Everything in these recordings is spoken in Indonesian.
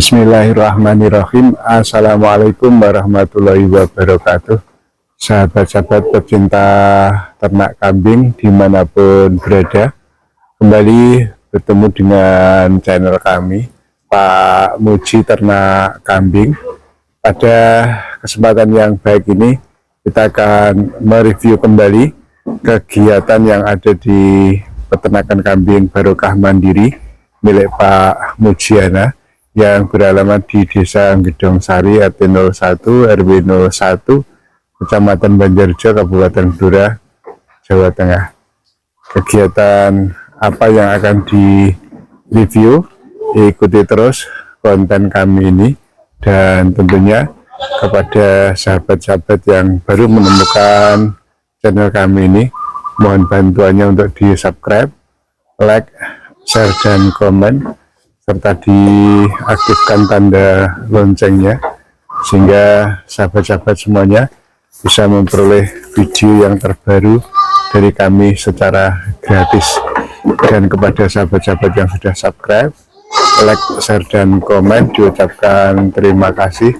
Bismillahirrahmanirrahim. Assalamualaikum warahmatullahi wabarakatuh. Sahabat-sahabat pecinta ternak kambing dimanapun berada, kembali bertemu dengan channel kami, Pak Muji Ternak Kambing. Pada kesempatan yang baik ini, kita akan mereview kembali kegiatan yang ada di peternakan kambing Barokah Mandiri milik Pak Mujiana yang beralamat di Desa Gedong Sari, RT 01, RW 01, Kecamatan Banjarjo, Kabupaten Blora, Jawa Tengah. Kegiatan apa yang akan di-review? Ikuti terus konten kami ini, dan tentunya kepada sahabat-sahabat yang baru menemukan channel kami ini, mohon bantuannya untuk di-subscribe, like, share, dan komen, serta diaktifkan tanda loncengnya sehingga sahabat-sahabat semuanya bisa memperoleh video yang terbaru dari kami secara gratis. Dan kepada sahabat-sahabat yang sudah subscribe, like, share, dan komen, diucapkan terima kasih.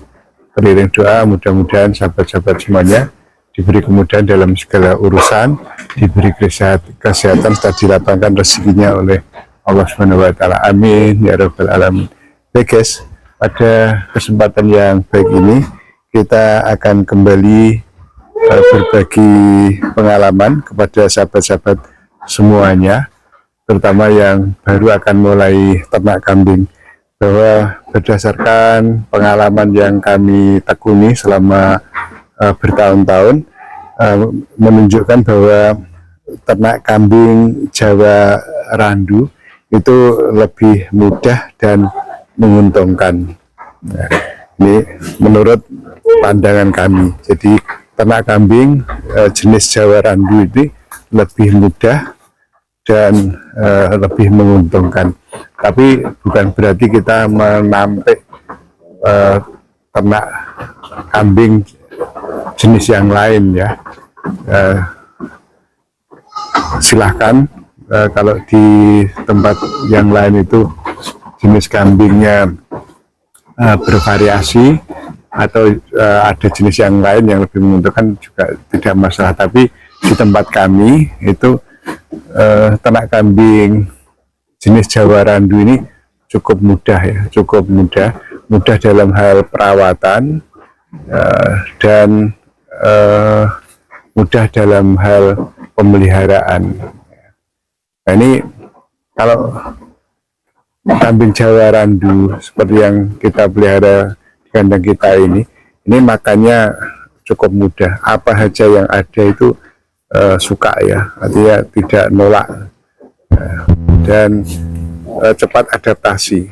Beriring doa, mudah-mudahan sahabat-sahabat semuanya diberi kemudahan dalam segala urusan, diberi kesehatan serta dilapangkan rezekinya oleh Allah Subhanahu wa Ta'ala. Amin ya Rabbal Alamin. Baik guys, pada kesempatan yang baik ini kita akan kembali berbagi pengalaman kepada sahabat-sahabat semuanya, terutama yang baru akan mulai ternak kambing, bahwa berdasarkan pengalaman yang kami tekuni selama bertahun-tahun, menunjukkan bahwa ternak kambing Jawa Randu itu lebih mudah dan menguntungkan. Nah, ini menurut pandangan kami. Jadi ternak kambing jenis Jawa Randu ini lebih mudah dan lebih menguntungkan. Tapi bukan berarti kita menampik ternak kambing jenis yang lain ya. Silahkan. Kalau di tempat yang lain itu jenis kambingnya bervariasi atau ada jenis yang lain yang lebih menguntungkan juga tidak masalah. Tapi di tempat kami itu ternak kambing jenis Jawa Randu ini cukup mudah ya, cukup mudah dalam hal perawatan dan mudah dalam hal pemeliharaan. Nah, ini kalau kambing Jawa Randu seperti yang kita pelihara di kandang kita ini makannya cukup mudah. Apa saja yang ada itu suka ya, artinya tidak nolak, dan cepat adaptasi.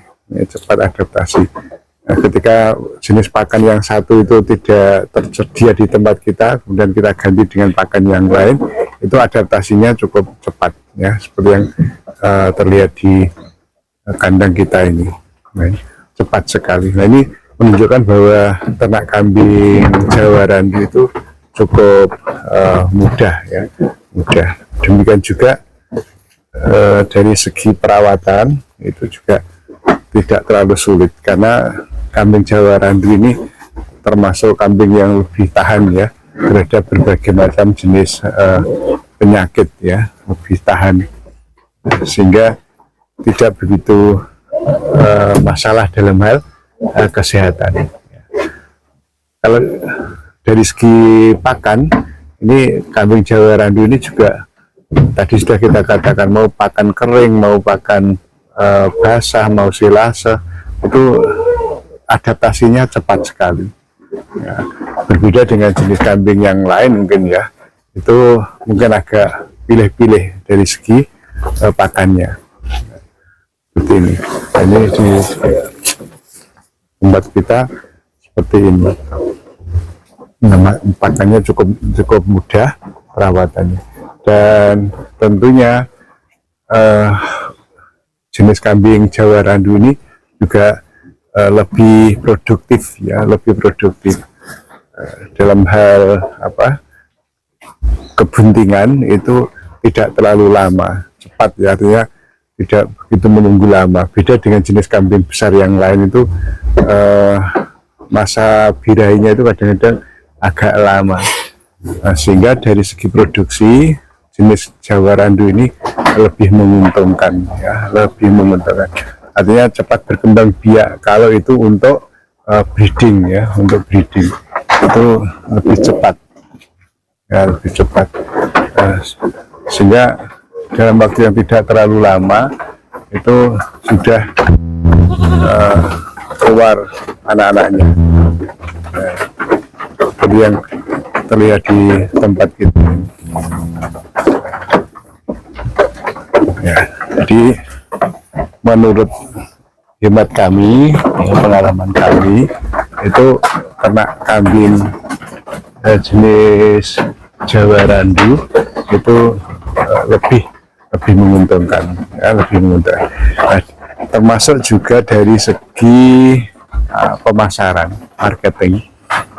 Nah, ketika jenis pakan yang satu itu tidak tersedia di tempat kita, kemudian kita ganti dengan pakan yang lain, itu adaptasinya cukup cepat ya, seperti yang terlihat di kandang kita ini. Nah, cepat sekali. Nah, ini menunjukkan bahwa ternak kambing Jawa Randu itu cukup mudah ya, mudah. Demikian juga dari segi perawatan itu juga tidak terlalu sulit, karena kambing Jawa Randu ini termasuk kambing yang lebih tahan ya terhadap berbagai macam jenis penyakit ya, lebih tahan, sehingga tidak begitu masalah dalam hal kesehatan. Kalau dari segi pakan, ini kambing Jawa Randu ini juga tadi sudah kita katakan, mau pakan kering, mau pakan basah, mau silase, itu adaptasinya cepat sekali ya. Berbeda dengan jenis kambing yang lain mungkin ya, itu mungkin agak pilih-pilih dari segi pakannya seperti ini. Nah, ini di tempat kita seperti ini. Nah, pakannya cukup mudah perawatannya, dan tentunya jenis kambing Jawa Randu ini juga lebih produktif ya, lebih produktif dalam hal kebuntingan itu tidak terlalu lama, cepat ya, artinya tidak begitu menunggu lama. Beda dengan jenis kambing besar yang lain itu masa birainya itu kadang-kadang agak lama. Sehingga dari segi produksi jenis Jawa Randu ini lebih menguntungkan, ya, lebih menguntungkan. Artinya cepat berkembang biak kalau itu untuk breeding, ya, untuk breeding itu lebih cepat, ya, lebih cepat. Sehingga dalam waktu yang tidak terlalu lama itu sudah keluar anak-anaknya, seperti yang terlihat di tempat kita. Ya, jadi menurut hemat kami, pengalaman kami itu ternak kambing jenis Jawa Randu itu lebih menguntungkan, ya, lebih menguntungkan. Nah, termasuk juga dari segi pemasaran, marketing.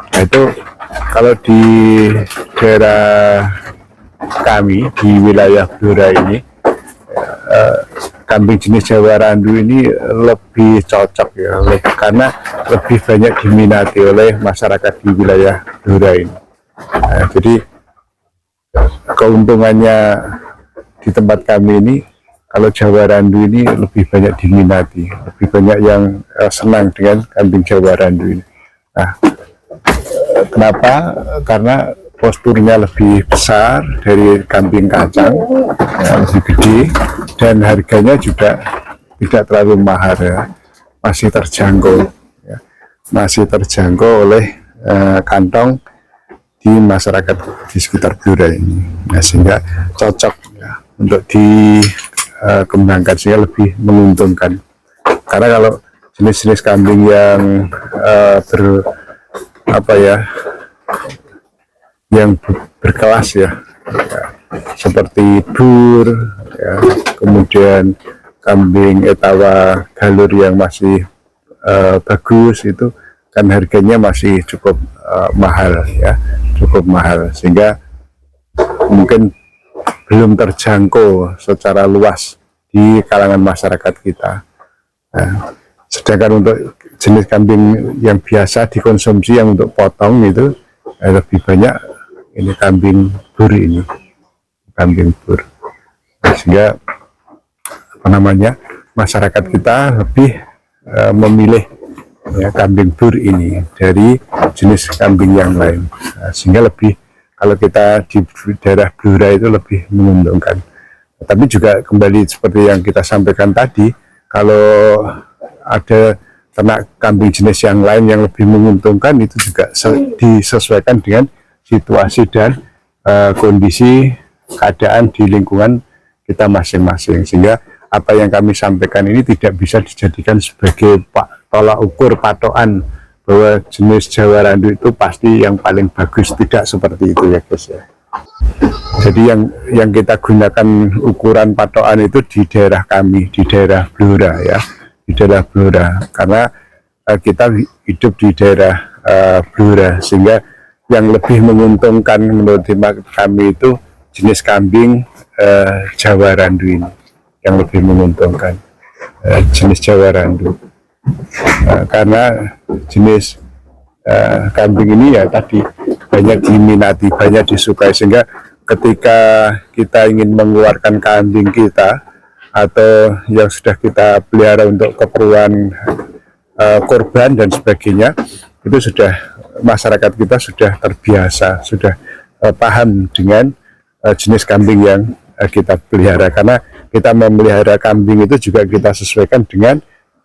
Nah, itu kalau di daerah kami di wilayah Blora ini, kambing jenis Jawa Randu ini lebih cocok, ya, karena lebih banyak diminati oleh masyarakat di wilayah Blora ini. Nah, jadi keuntungannya di tempat kami ini, kalau Jawa Randu ini lebih banyak diminati, lebih banyak yang senang dengan kambing Jawa Randu ini. Nah, kenapa? Karena posturnya lebih besar dari kambing kacang, ya, lebih gede, dan harganya juga tidak terlalu mahal, ya, masih terjangkau, ya, masih terjangkau oleh kantong di masyarakat di sekitar Blora ini. Nah, sehingga cocok, ya, untuk dikembangkan, sehingga lebih menguntungkan. Karena kalau jenis-jenis kambing yang yang berkelas, ya, seperti bur, ya, kemudian kambing etawa galur yang masih bagus, itu kan harganya masih cukup mahal, ya, cukup mahal, sehingga mungkin belum terjangkau secara luas di kalangan masyarakat kita. Nah, sedangkan untuk jenis kambing yang biasa dikonsumsi, yang untuk potong itu lebih banyak ini kambing bur ini, kambing bur. Sehingga masyarakat kita lebih memilih, ya, kambing bur ini dari jenis kambing yang lain. Nah, sehingga lebih, kalau kita di daerah Blora itu lebih menguntungkan. Tapi juga kembali seperti yang kita sampaikan tadi, kalau ada ternak kambing jenis yang lain yang lebih menguntungkan, itu juga disesuaikan dengan situasi dan kondisi keadaan di lingkungan kita masing-masing. Sehingga apa yang kami sampaikan ini tidak bisa dijadikan sebagai tolak ukur patokan bahwa jenis Jawa Randu itu pasti yang paling bagus. Tidak seperti itu, ya guys, ya. Jadi yang kita gunakan ukuran patokan itu di daerah kami, di daerah Blora, ya, di daerah Blora, karena kita hidup di daerah Blora, sehingga yang lebih menguntungkan menurut kami itu jenis kambing Jawa Randu ini, yang lebih menguntungkan, jenis Jawa Randu. Karena jenis kambing ini, ya, tadi banyak diminati, banyak disukai, sehingga ketika kita ingin mengeluarkan kambing kita atau yang sudah kita pelihara untuk keperluan korban dan sebagainya, itu sudah masyarakat kita sudah terbiasa, sudah paham dengan jenis kambing yang kita pelihara. Karena kita memelihara kambing itu juga kita sesuaikan dengan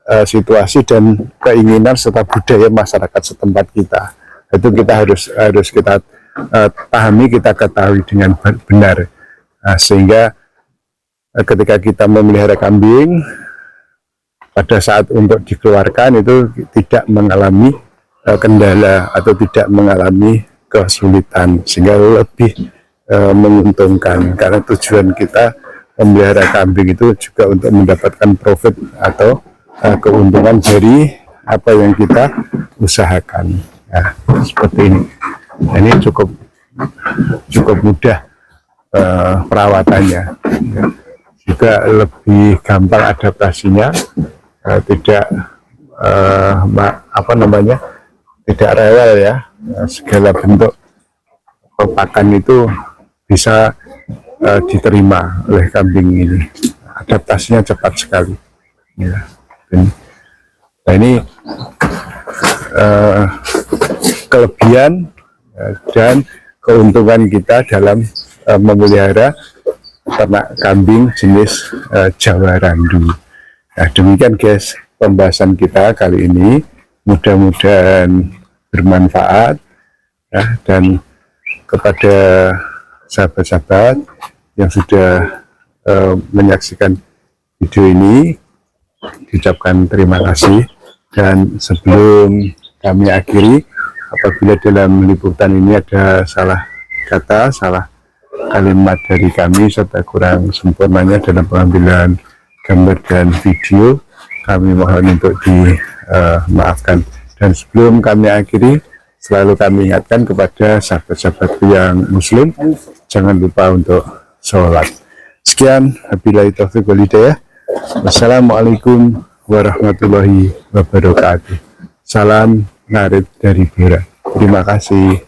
situasi dan keinginan serta budaya masyarakat setempat kita. Itu kita harus kita pahami, kita ketahui dengan benar, sehingga ketika kita memelihara kambing, pada saat untuk dikeluarkan itu tidak mengalami kendala atau tidak mengalami kesulitan, sehingga lebih menguntungkan. Karena tujuan kita memelihara kambing itu juga untuk mendapatkan profit atau keuntungan dari apa yang kita usahakan. Nah, seperti ini. Nah, ini cukup mudah perawatannya, ya. juga lebih gampang adaptasinya, tidak tidak rewel ya. Segala bentuk pakan itu bisa diterima oleh kambing ini, adaptasinya cepat sekali ya. Nah ini kelebihan dan keuntungan kita dalam memelihara ternak kambing jenis Jawa Randu. Nah demikian guys pembahasan kita kali ini, mudah-mudahan bermanfaat ya, dan kepada sahabat-sahabat yang sudah menyaksikan video ini diucapkan terima kasih. Dan sebelum kami akhiri, apabila dalam liputan ini ada salah kata, salah kalimat dari kami serta kurang sempurnanya dalam pengambilan gambar dan video, kami mohon untuk dimaafkan. Dan sebelum kami akhiri, selalu kami ingatkan kepada sahabat-sahabat yang muslim, jangan lupa untuk sholat. Sekian, wabillahi taufiq wal hidayah. Wassalamualaikum warahmatullahi wabarakatuh. Salam ngarit dari Bira. Terima kasih.